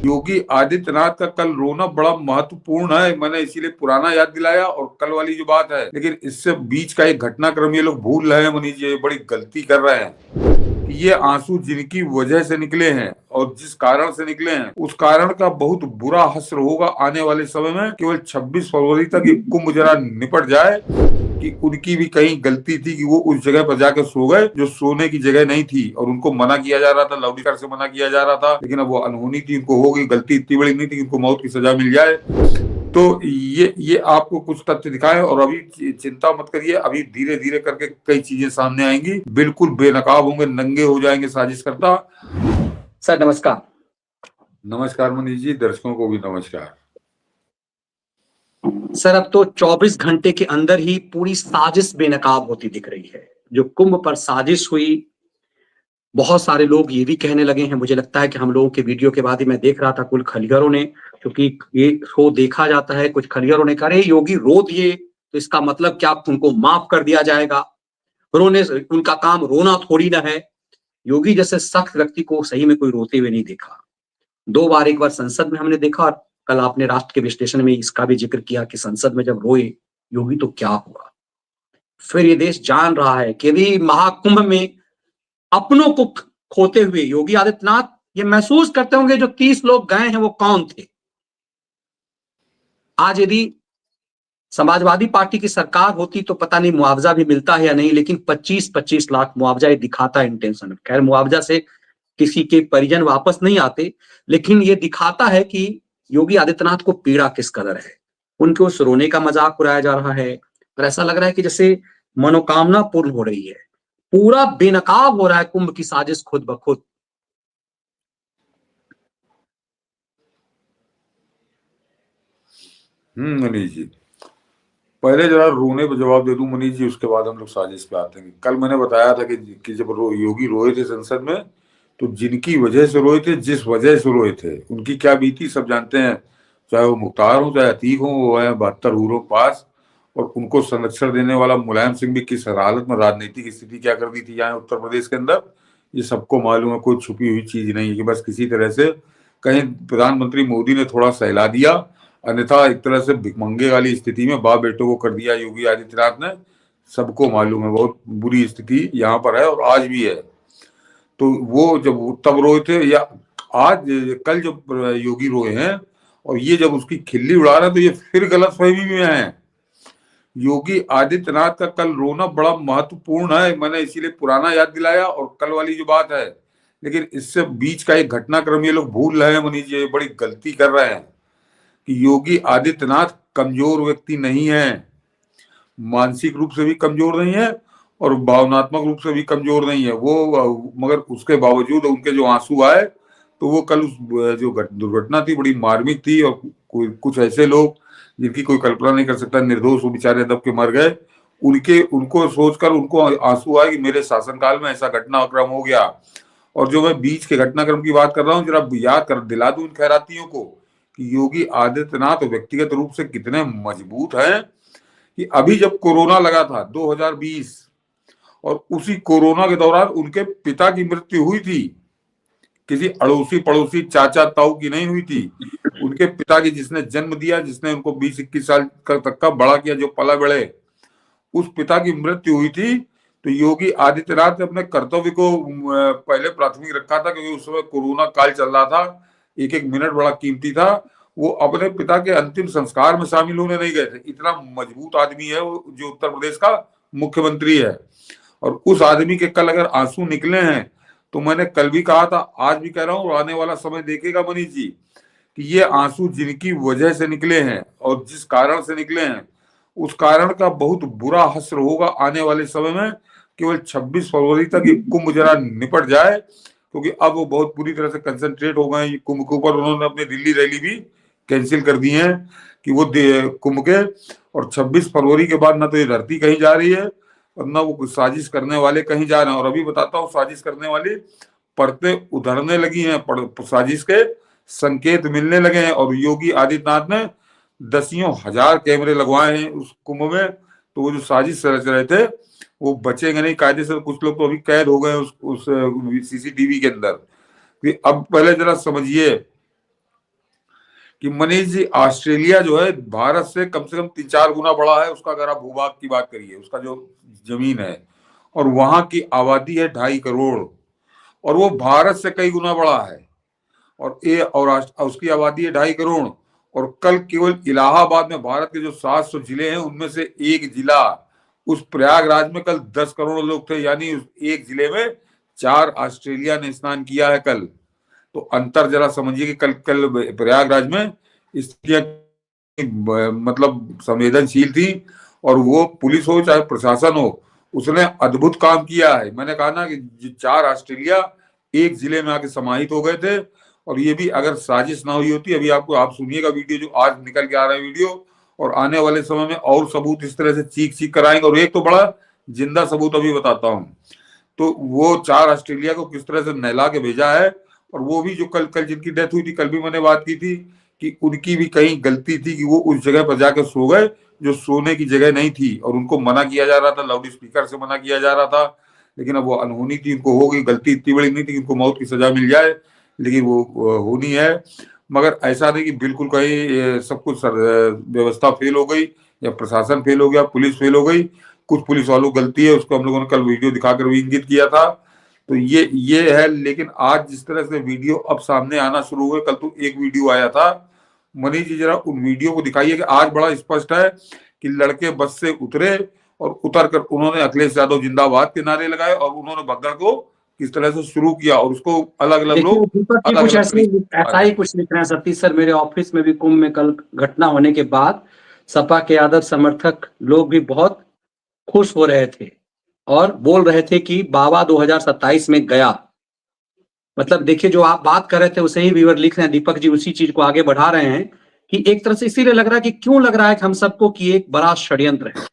योगी आदित्यनाथ का कल रोना बड़ा महत्वपूर्ण है। मैंने इसीलिए पुराना याद दिलाया और कल वाली जो बात है, लेकिन इससे बीच का एक घटनाक्रम ये लोग भूल रहे हैं मनीष जी, ये बड़ी गलती कर रहे हैं कि ये आंसू जिनकी वजह से निकले हैं और जिस कारण से निकले हैं उस कारण का बहुत बुरा हश्र होगा आने वाले समय में। केवल 26 फरवरी तक ये कुंभ जरा निपट जाए कि उनकी भी कहीं गलती थी कि वो उस जगह पर जाकर सो गए जो सोने की जगह नहीं थी, और उनको मना किया जा रहा था, लाउडस्पीकर से मना किया जा रहा था, लेकिन अब वो अनहोनी थी, उनको हो गई, गलती इतनी बड़ी नहीं थी कि उनको मौत की सजा मिल जाए। तो ये आपको कुछ तथ्य दिखाए और अभी चिंता मत करिए, अभी धीरे धीरे करके कई चीजें सामने आएंगी, बिल्कुल बेनकाब होंगे, नंगे हो जाएंगे साजिशकर्ता। सर नमस्कार। नमस्कार मनीष जी, दर्शकों को भी नमस्कार। सर अब तो 24 घंटे के अंदर ही पूरी साजिश बेनकाब होती दिख रही है। जो कुंभ पर साजिश हुई, बहुत सारे लोग ये भी कहने लगे हैं, मुझे लगता है कि हम लोगों के वीडियो के बाद ही मैं देख रहा था कुछ खलिगरों ने, क्योंकि ये शो देखा जाता है, कुछ खलिगरों ने कहा योगी रो दिए तो इसका मतलब क्या उनको माफ कर दिया जाएगा, रोने उनका काम रोना थोड़ी ना है। योगी जैसे सख्त व्यक्ति को सही में कोई रोते हुए नहीं देखा। 2 बार, एक बार संसद में हमने देखा और कल आपने राष्ट्र के विश्लेषण में इसका भी जिक्र किया कि संसद में जब रोए योगी तो क्या हुआ। फिर ये देश जान रहा है कि यदि महाकुंभ में अपनों को खोते हुए योगी आदित्यनाथ ये महसूस करते होंगे जो 30 लोग गए हैं वो कौन थे। आज यदि समाजवादी पार्टी की सरकार होती तो पता नहीं मुआवजा भी मिलता है या नहीं, लेकिन 25-25 लाख मुआवजा ये दिखाता है इंटेंशन। खैर मुआवजा से किसी के परिजन वापस नहीं आते, लेकिन ये दिखाता है कि योगी आदित्यनाथ को पीड़ा किस कदर है। उनके उस रोने का मजाक उड़ाया जा रहा है और ऐसा लग रहा है कि जैसे मनोकामना पूर्ण हो रही है। पूरा बेनकाब हो रहा है कुंभ की साजिश खुद ब खुद। मनीष जी, पहले जरा रोने पर जवाब दे दूं मनीष जी, उसके बाद हम लोग साजिश पे आते हैं। कल मैंने बताया था कि जब योगी रोए थे संसद में, तो जिनकी वजह से रोए थे, जिस वजह से रोए थे, उनकी क्या बीती सब जानते हैं। चाहे वो मुख्तार हो, चाहे अतीक हो, वो है 72 हूरों पास, और उनको संरक्षण देने वाला मुलायम सिंह भी किस हालत में राजनीतिक स्थिति क्या कर दी थी यहाँ उत्तर प्रदेश के अंदर, ये सबको मालूम है। कोई छुपी हुई चीज नहीं है कि बस किसी तरह से कहीं प्रधानमंत्री मोदी ने थोड़ा सहला दिया, अन्यथा एक तरह से भिखमंगे वाली स्थिति में बाप बेटों को कर दिया योगी आदित्यनाथ ने। सबको मालूम है बहुत बुरी स्थिति यहाँ पर है और आज भी है। तो वो जब तब रोए थे या आज कल जब योगी रोए हैं और ये जब उसकी खिल्ली उड़ा रहे हैं, तो ये फिर गलतफहमी में है। योगी आदित्यनाथ का कल रोना बड़ा महत्वपूर्ण है। मैंने इसीलिए पुराना याद दिलाया और कल वाली जो बात है, लेकिन इससे बीच का एक घटनाक्रम ये लोग भूल रहे हैं मनीष जी, ये बड़ी गलती कर रहे हैं कि योगी आदित्यनाथ कमजोर व्यक्ति नहीं है, मानसिक रूप से भी कमजोर नहीं है और भावनात्मक रूप से भी कमजोर नहीं है वो, मगर उसके बावजूद उनके जो आंसू आए, तो वो कल उस जो दुर्घटना थी बड़ी मार्मिक थी, और कोई कुछ ऐसे लोग जिनकी कोई कल्पना नहीं कर सकता, निर्दोष वो बेचारे दब के मर गए, उनको सोचकर उनको आंसू आए कि मेरे शासनकाल में ऐसा घटनाक्रम हो गया। और जो मैं बीच के घटनाक्रम की बात कर रहा हूँ, जरा याद कर दिला दूं इन खैरातियों को कि योगी आदित्यनाथ व्यक्तिगत रूप से कितने मजबूत हैं कि अभी जब कोरोना लगा था 2020, और उसी कोरोना के दौरान उनके पिता की मृत्यु हुई थी, किसी अड़ोसी पड़ोसी चाचा ताऊ की नहीं हुई थी, उनके पिता की, जिसने जन्म दिया, जिसने उनको 20-21 साल तक का बड़ा किया, जो पला बड़े, उस पिता की मृत्यु हुई थी। तो योगी आदित्यनाथ ने अपने कर्तव्य को पहले प्राथमिक रखा था, क्योंकि उस समय कोरोना काल चल रहा था, एक एक मिनट बड़ा कीमती था। वो अपने पिता के अंतिम संस्कार में शामिल होने नहीं गए थे। इतना मजबूत आदमी है वो, जो उत्तर प्रदेश का मुख्यमंत्री है। और उस आदमी के कल अगर आंसू निकले हैं, तो मैंने कल भी कहा था, आज भी कह रहा हूँ, आने वाला समय देखेगा मनीष जी कि ये आंसू जिनकी वजह से निकले हैं और जिस कारण से निकले हैं उस कारण का बहुत बुरा हश्र होगा आने वाले समय में। केवल 26 फरवरी तक ये कुंभ जरा निपट जाए, क्योंकि अब वो बहुत पूरी तरह से कंसंट्रेट हो गए कुंभ के ऊपर। उन्होंने अपनी दिल्ली रैली भी कैंसिल कर दी है कि वो कुंभ के, और 26 फरवरी के बाद ना तो ये धरती कहीं जा रही है और ना वो साजिश करने वाले कहीं जा रहे हैं। और अभी बताता हूँ, साजिश करने वाली परतें उधरने लगी हैं, साजिश के संकेत मिलने लगे हैं, और योगी आदित्यनाथ ने दसियों हजार कैमरे लगवाए हैं उस कुंभ में। तो वो जो साजिश रच रहे थे वो बचेंगे नहीं कायदे से। कुछ लोग तो अभी कैद हो गए उस सीसीटीवी के अंदर। अब पहले जरा समझिए कि मनीष जी, ऑस्ट्रेलिया जो है भारत से कम 3-4 गुना बड़ा है। उसका अगर आप भूभाग की बात करिए, उसका जो जमीन है, और वहां की आबादी है 2.5 करोड़, और वो भारत से कई गुना बड़ा है। और उसकी आबादी है 2.5 करोड़। और कल केवल इलाहाबाद में भारत के जो 700 जिले हैं उनमें से एक जिला, उस प्रयागराज में कल 10 करोड़ लोग थे। यानी उस एक जिले में 4 ऑस्ट्रेलिया ने स्नान किया है कल। तो अंतर जरा समझिए कि कल कल प्रयागराज में स्थितियां मतलब संवेदनशील थी। और वो पुलिस हो चाहे प्रशासन हो, उसने अद्भुत काम किया है। मैंने कहा ना कि 4 ऑस्ट्रेलिया एक जिले में आके समाहित हो गए थे। और ये भी अगर साजिश ना हुई होती, अभी आप सुनिएगा वीडियो जो आज निकल के आ रहा है वीडियो, और आने वाले समय में और सबूत इस तरह से चीख चीख कराएंगे। और एक तो बड़ा जिंदा सबूत अभी बताता हूँ। तो वो 4 ऑस्ट्रेलिया को किस तरह से नहला के भेजा है। और वो भी जो कल कल जिनकी डेथ हुई थी, कल भी मैंने बात की थी कि उनकी भी कहीं गलती थी कि वो उस जगह पर जाकर सो गए जो सोने की जगह नहीं थी, और उनको मना किया जा रहा था, लाउड स्पीकर से मना किया जा रहा था। लेकिन अब वो अनहोनी थी, उनको हो गई। गलती इतनी बड़ी नहीं थी कि उनको मौत की सजा मिल जाए, लेकिन वो होनी है। मगर ऐसा नहीं कि बिल्कुल कहीं सब कुछ व्यवस्था फेल हो गई या प्रशासन फेल हो गया, पुलिस फेल हो गई। कुछ पुलिस वालों की गलती है, उसको हम लोगों ने कल वीडियो दिखाकर भी इंगित किया था। तो ये है। लेकिन आज जिस तरह से वीडियो अब सामने आना शुरू हुए, कल तो एक वीडियो आया था। मनीष जी जरा उन वीडियो को दिखाइए कि आज बड़ा स्पष्ट है कि लड़के बस से उतरे और उतर कर उन्होंने अखिलेश यादव जिंदाबाद के नारे लगाए, और उन्होंने भगदड़ को किस तरह से शुरू किया, और उसको अलग अलग देखिए लोग दीपक जी अलग कुछ अलग ऐसे तरीके ऐसा ही कुछ लिख रहे हैं सतीश सर। मेरे ऑफिस में भी कुंभ में कल घटना होने के बाद सपा के आदर्श समर्थक लोग भी बहुत खुश हो रहे थे और बोल रहे थे कि बाबा 2027 में गया। मतलब देखिए जो आप बात कर रहे थे उसे ही व्यूअर लिख रहे हैं, दीपक जी उसी चीज को आगे बढ़ा रहे हैं कि एक तरह से इसीलिए लग रहा है कि क्यों लग रहा है कि हम सबको कि एक बड़ा षड्यंत्र है।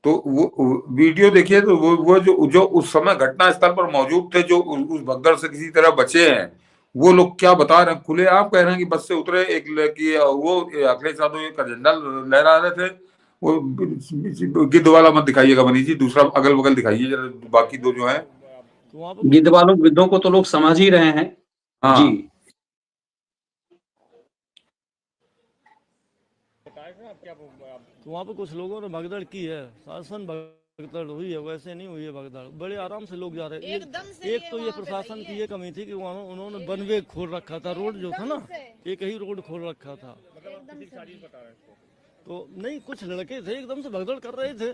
तो वो वीडियो देखिए। तो वो जो उस समय घटना स्थल पर मौजूद थे, जो उस भगदड़ से किसी तरह बचे हैं, वो लोग क्या बता रहे हैं, खुले आप कह रहे हैं कि बस से उतरे एक लड़की, वो अखिलेश यादव का झंडा लहरा रहे थे। वो गिद्ध वाला मत दिखाइएगा मनीष जी, दूसरा अगल बगल दिखाइए जरा, बाकी दो जो है। गिद्धों को तो लोग समझ ही रहे हैं। हाँ जी तो वहाँ पे कुछ लोगों ने भगदड़ की है, शासन भगदड़ हुई है, वैसे नहीं हुई है भगदड़। बड़े आराम से लोग जा रहे हैं। एक तो ये प्रशासन की ये कमी थी कि वहाँ उन्होंने वन वे खोल रखा था, रोड जो था ना एक ही रोड खोल रखा था। तो नहीं, कुछ लड़के थे एकदम से भगदड़ कर रहे थे,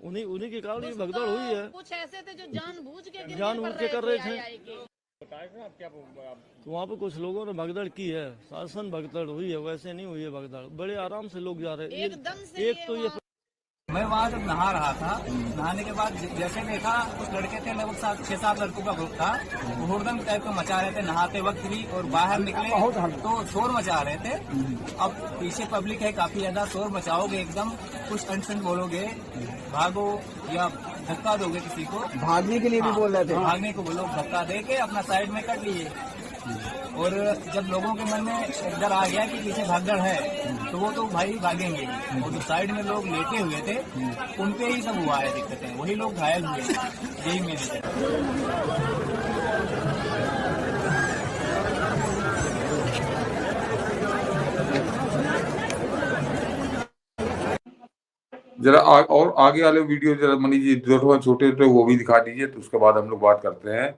उन्हीं के कारण ये भगदड़ हुई है। कुछ ऐसे थे जो जानबूझ के कर रहे थे। तो वहाँ पे कुछ लोगों ने भगदड़ की है, शासन भगदड़ हुई है, वैसे नहीं हुई है भगदड़। बड़े आराम से लोग जा रहे हैं। एक तो ये मैं वहाँ जब नहा रहा था, नहाने के बाद जैसे देखा कुछ लड़के थे, लगभग 6-7 लड़कों का ग्रुप था, वो हुड़दंग टाइप का मचा रहे थे नहाते वक्त भी, और बाहर निकले तो शोर मचा रहे थे। अब पीछे पब्लिक है काफी ज्यादा, शोर मचाओगे एकदम, कुछ अनशन बोलोगे, भागो या धक्का दोगे किसी को, भागने के लिए भी बोल रहे थे। भागने को बोलो, धक्का दे के अपना साइड में कर लिए। और जब लोगों के मन में डर आ गया कि पीछे भगदड़ है, तो वो तो भाई भागेंगे। और जो साइड में लोग लेटे हुए थे उन पे ही सब हुआ है दिक्कतें, वही लोग घायल हुए, यही मेरे। जरा और आगे वाले वीडियो जरा मनीष जी जो थोड़ा छोटे थे वो भी दिखा दीजिए, तो उसके बाद हम लोग बात करते हैं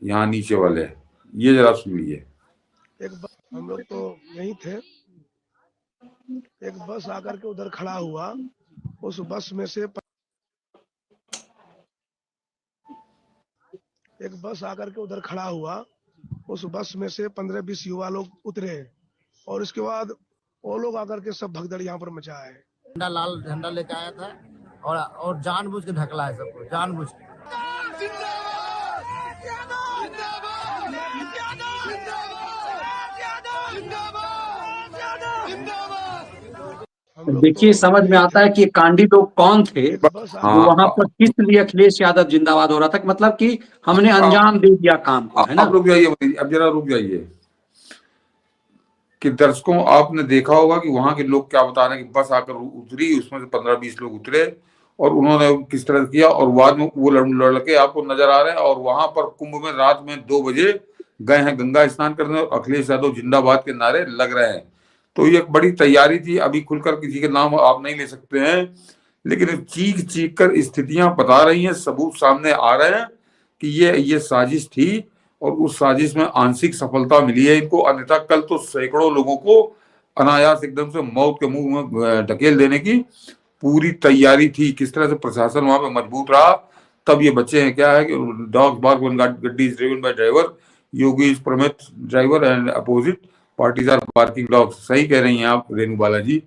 यहाँ नीचे वाले। ये जरा सुन लीजिए। हम लोग तो यहीं थे, एक बस आकर के उधर खड़ा हुआ, उस बस में से एक बस आकर के उधर खड़ा हुआ, उस बस में से 15-20 युवा लोग उतरे, और इसके बाद वो लोग आकर के सब भगदड़ यहाँ पर मचा है। झंडा लाल झंडा लेके आया था और जानबूझ के ढकला है सबको, जानबूझ के। देखिए समझ में आता है कि ये कांडी लोग कौन थे जो वहां पर किस लिए अखिलेश यादव जिंदाबाद हो रहा था। मतलब कि हमने अंजाम दे दिया काम को, है ना। अब रुक जाइए, अब जरा रुक जाइए कि दर्शकों आपने देखा होगा कि वहां के लोग क्या बता रहे हैं कि बस आकर उतरी, उसमें से 15-20 लोग उतरे और उन्होंने किस तरह किया, और बाद में वो लड़के आपको नजर आ रहे हैं। और वहां पर कुंभ में रात में 2 बजे गए हैं गंगा स्नान करने और अखिलेश यादव जिंदाबाद के नारे लग रहे हैं। तो ये एक बड़ी तैयारी थी। अभी खुलकर किसी के नाम आप नहीं ले सकते हैं, लेकिन चीख चीख कर स्थितियां बता रही हैं, सबूत सामने आ रहे हैं कि ये साजिश थी और उस साजिश में आंशिक सफलता मिली है इनको। अन्यथा कल तो सैकड़ों लोगों को अनायास एकदम से मौत के मुंह में ढकेल देने की पूरी तैयारी थी। किस तरह से प्रशासन वहां पे मजबूत रहा, तब ये बच्चे हैं। क्या है कि डॉग्स बार्क व्हेन गड्डी is driven by driver, Yogi is permit driver and opposite parties are barking dogs. सही कह रही हैं आप रेणु बालाजी।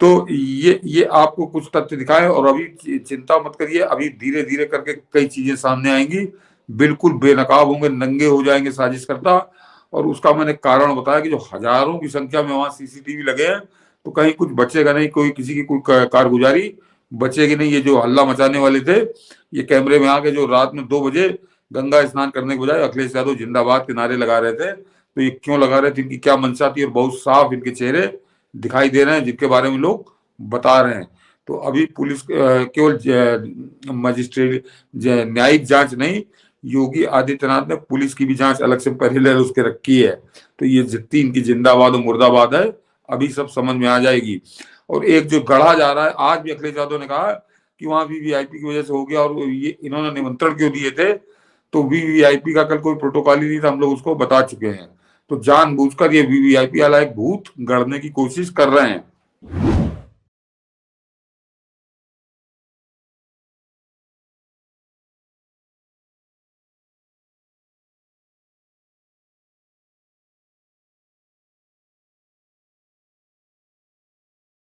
तो ये आपको कुछ तथ्य दिखाए और अभी चिंता मत करिए, अभी धीरे धीरे करके कई चीजें सामने आएंगी, बिल्कुल बेनकाब होंगे, नंगे हो जाएंगे साजिशकर्ता। और उसका मैंने कारण बताया कि जो हजारों की संख्या में वहां सीसीटीवी लगे हैं, तो कहीं कुछ बचेगा नहीं, कोई किसी की कोई कारगुजारी बचेगी नहीं। ये जो हल्ला मचाने वाले थे, ये कैमरे में आके जो रात में 2 बजे गंगा स्नान करने के बजाय अखिलेश यादव जिंदाबाद के नारे लगा रहे थे, तो ये क्यों लगा रहे थे, इनकी क्या मंशा थी, और बहुत साफ इनके चेहरे दिखाई दे रहे हैं जिनके बारे में लोग बता रहे हैं। तो अभी पुलिस केवल मजिस्ट्रेट न्यायिक जांच नहीं, योगी आदित्यनाथ ने पुलिस की भी जांच अलग से पैरेलल उसके रखी है। तो ये जितनी इनकी जिंदाबाद और मुर्दाबाद है, अभी सब समझ में आ जाएगी। और एक जो गढ़ा जा रहा है, आज भी अखिलेश यादव ने कहा कि वहां वीवीआईपी की वजह से हो गया, और ये इन्होंने निमंत्रण क्यों दिए थे, तो वीवीआईपी का कल कोई प्रोटोकॉल ही नहीं था, हम लोग उसको बता चुके हैं। तो जानबूझकर ये वीवीआईपी वाला एक भूत गढ़ने की कोशिश कर रहे हैं।